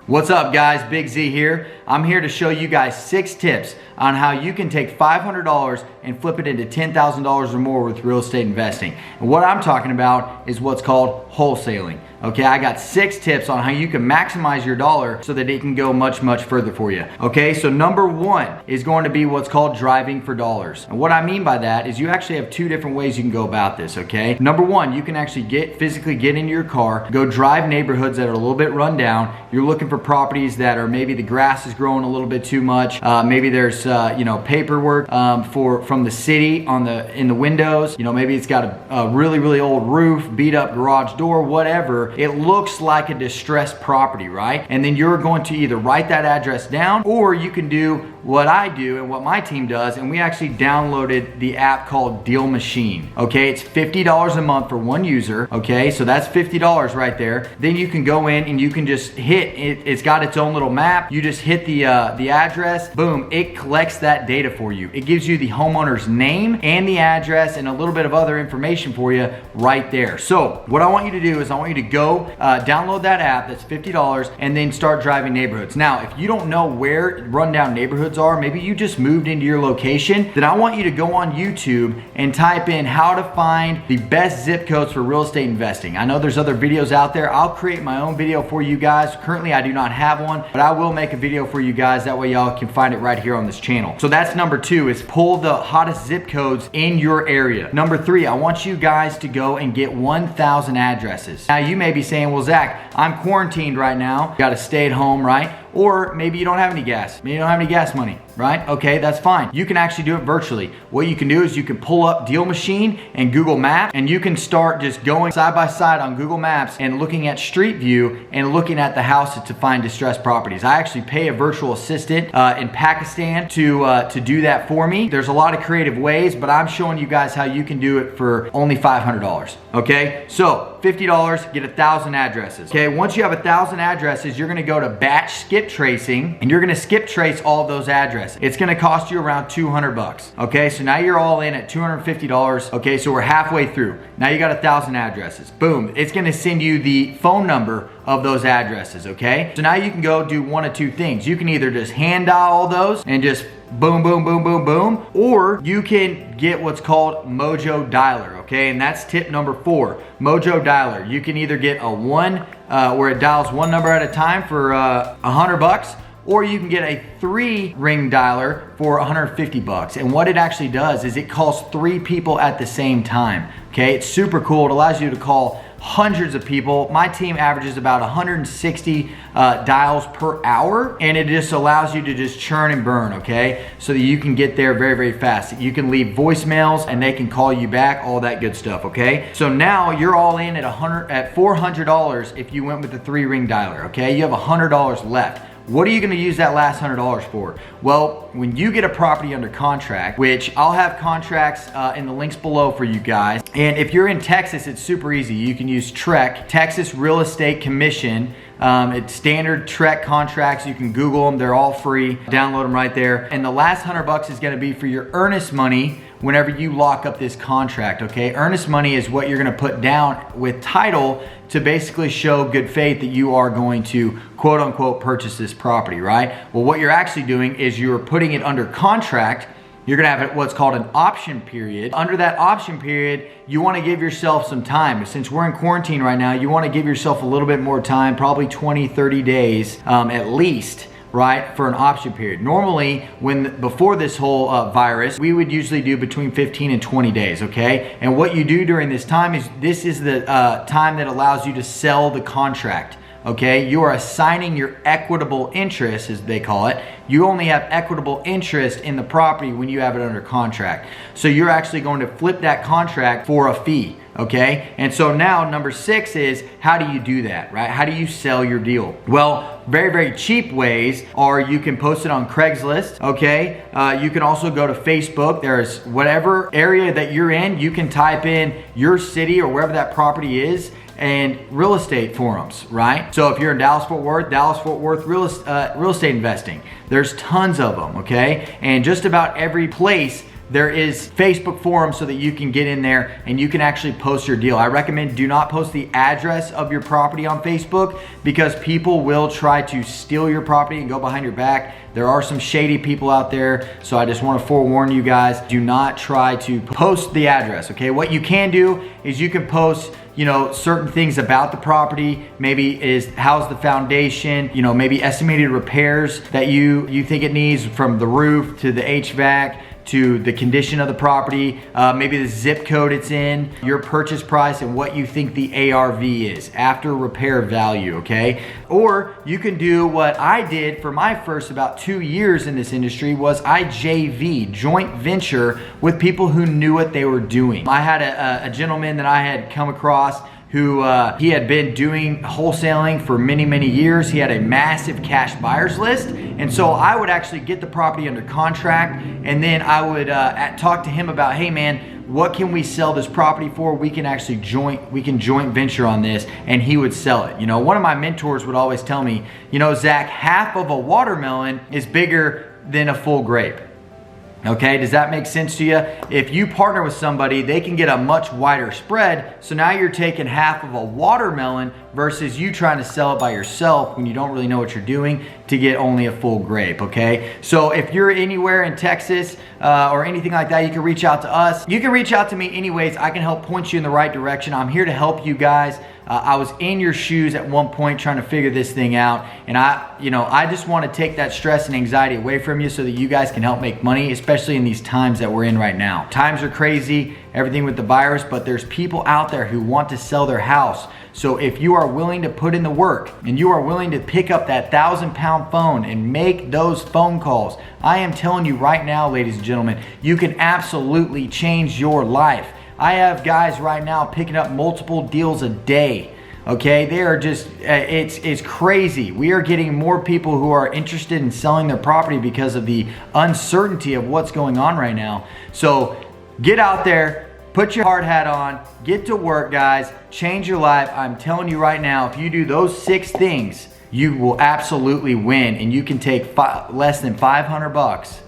What's up guys, Big Z here. I'm here to show you guys 6 tips on how you can take $500 and flip it into $10,000 or more with real estate investing. And what I'm talking about is what's called wholesaling. Okay, I got 6 tips on how you can maximize your dollar so that it can go much further for you. Okay, so number 1 is going to be what's called driving for dollars. And what I mean by that is you actually have 2 different ways you can go about this, okay? Number 1, you can actually physically get into your car, go drive neighborhoods that are a little bit run down. You're looking for properties that are maybe the grass is growing a little bit too much. Maybe there's paperwork from the city in the windows. Maybe it's got a really old roof, beat up garage door, whatever. It looks like a distressed property, right? And then you're going to either write that address down, or you can do what I do and what my team does, and we actually downloaded the app called Deal Machine. Okay, it's $50 a month for one user. Okay, so that's $50 right there. Then you can go in and you can just hit it. It's got its own little map. You just hit the address, boom, it collects that data for you. It gives you the homeowner's name and the address and a little bit of other information for you right there. So what I want you to do is I want you to go download that app. That's $50 and then start driving neighborhoods. Now, if you don't know where rundown neighborhoods are, maybe you just moved into your location, then I want you to go on YouTube and type in how to find the best zip codes for real estate investing. I know there's other videos out there. I'll create my own video for you guys. Currently, I do not have one, but I will make a video for you guys. That way y'all can find it right here on this channel. So that's number 2, is pull the hottest zip codes in your area. Number 3, I want you guys to go and get 1,000 addresses. Now you may be saying, well, Zach, I'm quarantined right now. Got to stay at home, right? Or maybe you don't have any gas. Maybe you don't have any gas money, right? Okay, that's fine. You can actually do it virtually. What you can do is you can pull up Deal Machine and Google Maps, and you can start just going side by side on Google Maps and looking at Street View and looking at the houses to find distressed properties. I actually pay a virtual assistant in Pakistan to do that for me. There's a lot of creative ways, but I'm showing you guys how you can do it for only $500. Okay, so $50, get 1,000 addresses. Okay, once you have 1,000 addresses, you're gonna go to batch skip tracing, and you're gonna skip trace all of those addresses. It's gonna cost you around 200 bucks. Okay, so now you're all in at $250. Okay, so we're halfway through. Now you got 1,000 addresses. Boom, it's gonna send you the phone number of those addresses, okay? So now you can go do one of 2 things. You can either just hand dial all those and just boom, boom, boom, boom, boom, or you can get what's called Mojo Dialer, okay? And that's tip number 4, Mojo Dialer. You can either get a where it dials one number at a time for 100 bucks, or you can get a 3-ring dialer for 150 bucks. And what it actually does is it calls 3 people at the same time, okay? It's super cool. It allows you to call hundreds of people. My team averages about 160 dials per hour, and it just allows you to just churn and burn, okay? So that you can get there very fast. You can leave voicemails and they can call you back, all that good stuff, okay? So now you're all in at $400 if you went with the 3-ring dialer, okay? You have $100 left. What are you gonna use that last $100 for? Well, when you get a property under contract, which I'll have contracts in the links below for you guys. And if you're in Texas, it's super easy. You can use TREC, Texas Real Estate Commission. It's standard TREC contracts. You can Google them. They're all free. Download them right there. And the last $100 is gonna be for your earnest money whenever you lock up this contract, okay? Earnest money is what you're gonna put down with title to basically show good faith that you are going to quote unquote purchase this property, right? Well, what you're actually doing is you're putting it under contract. You're gonna have what's called an option period. Under that option period, you wanna give yourself some time. Since we're in quarantine right now, you wanna give yourself a little bit more time, probably 20, 30 days at least, right, for an option period. Normally, before this whole virus, we would usually do between 15 and 20 days, okay? And what you do during this time is, this is the time that allows you to sell the contract, okay? You are assigning your equitable interest, as they call it. You only have equitable interest in the property when you have it under contract. So you're actually going to flip that contract for a fee, okay? And so now number 6 is, how do you do that, right? How do you sell your deal? Well, very cheap ways are you can post it on Craigslist, okay? You can also go to Facebook. There's whatever area that you're in, you can type in your city or wherever that property is, and real estate forums, right? So if you're in Dallas-Fort Worth real estate investing, there's tons of them, okay? And just about every place there is Facebook forums so that you can get in there and you can actually post your deal. I recommend do not post the address of your property on Facebook because people will try to steal your property and go behind your back. There are some shady people out there, so I just want to forewarn you guys, do not try to post the address, okay? What you can do is you can post, you know, certain things about the property. Maybe is how's the foundation, you know, maybe estimated repairs that you think it needs, from the roof to the HVAC to the condition of the property, maybe the zip code it's in, your purchase price, and what you think the ARV is, after repair value, okay? Or you can do what I did for my first about 2 years in this industry, was I JV, joint venture, with people who knew what they were doing. I had a gentleman that I had come across who he had been doing wholesaling for many years. He had a massive cash buyers list, and so I would actually get the property under contract, and then I would talk to him about, hey man, what can we sell this property for? We can actually joint venture on this, and he would sell it. You know, one of my mentors would always tell me, you know, Zach, half of a watermelon is bigger than a full grape. Okay, does that make sense to you? If you partner with somebody, they can get a much wider spread. So now you're taking half of a watermelon versus you trying to sell it by yourself when you don't really know what you're doing to get only a full grape, okay? So if you're anywhere in Texas or anything like that, you can reach out to us. You can reach out to me anyways. I can help point you in the right direction. I'm here to help you guys. I was in your shoes at one point trying to figure this thing out, and I just want to take that stress and anxiety away from you so that you guys can help make money, especially in these times that we're in right now. Times are crazy, everything with the virus, but there's people out there who want to sell their house. So if you are willing to put in the work and you are willing to pick up that 1,000-pound phone and make those phone calls, I am telling you right now, ladies and gentlemen, you can absolutely change your life. I have guys right now picking up multiple deals a day. Okay, they are just, it's crazy. We are getting more people who are interested in selling their property because of the uncertainty of what's going on right now. So get out there, put your hard hat on, get to work, guys, change your life. I'm telling you right now, if you do those 6 things, you will absolutely win, and you can take less than 500 bucks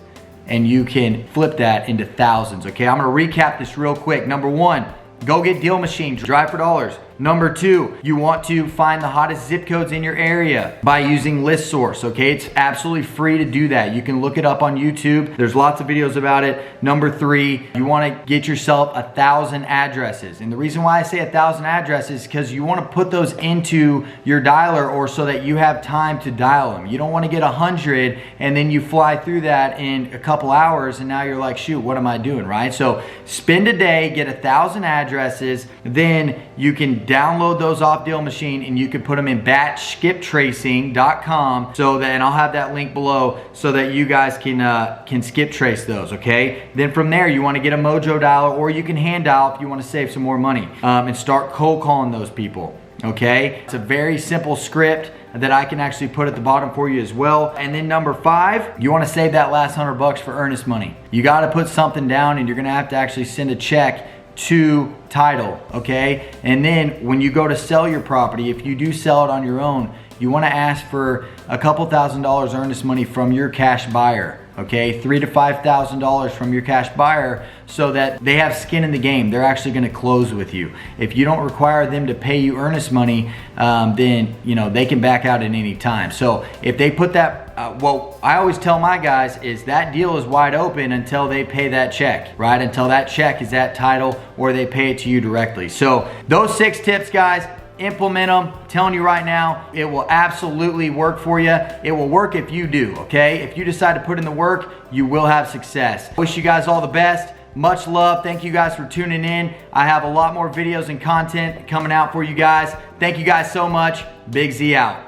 and you can flip that into thousands, okay? I'm gonna recap this real quick. Number 1, go get Deal Machine, drive for dollars. Number 2, you want to find the hottest zip codes in your area by using ListSource, okay? It's absolutely free to do that. You can look it up on YouTube. There's lots of videos about it. Number 3, you want to get yourself 1,000 addresses. And the reason why I say 1,000 addresses is because you want to put those into your dialer, or so that you have time to dial them. You don't want to get 100 and then you fly through that in a couple hours and now you're like, shoot, what am I doing, right? So spend a day, get 1,000 addresses, then you can download those off Deal Machine and you can put them in batchskiptracing.com, so that, and I'll have that link below so that you guys can skip trace those, okay? Then from there, you want to get a Mojo dialer, or you can hand dial if you want to save some more money, and start cold calling those people, okay? It's a very simple script that I can actually put at the bottom for you as well. And then number 5, you want to save that last 100 bucks for earnest money. You got to put something down, and you're going to have to actually send a check to title, okay? And then when you go to sell your property, if you do sell it on your own, you want to ask for a couple $1,000s earnest money from your cash buyer, okay? $3,000 to $5,000 from your cash buyer, so that they have skin in the game. They're actually going to close with you. If you don't require them to pay you earnest money, then they can back out at any time. So if they put that, what I always tell my guys is that deal is wide open until they pay that check, right? Until that check is at title or they pay it to you directly. So those 6 tips, guys, implement them. I'm telling you right now, it will absolutely work for you. It will work if you do, okay? If you decide to put in the work, you will have success. Wish you guys all the best. Much love. Thank you guys for tuning in. I have a lot more videos and content coming out for you guys. Thank you guys so much. Big Z out.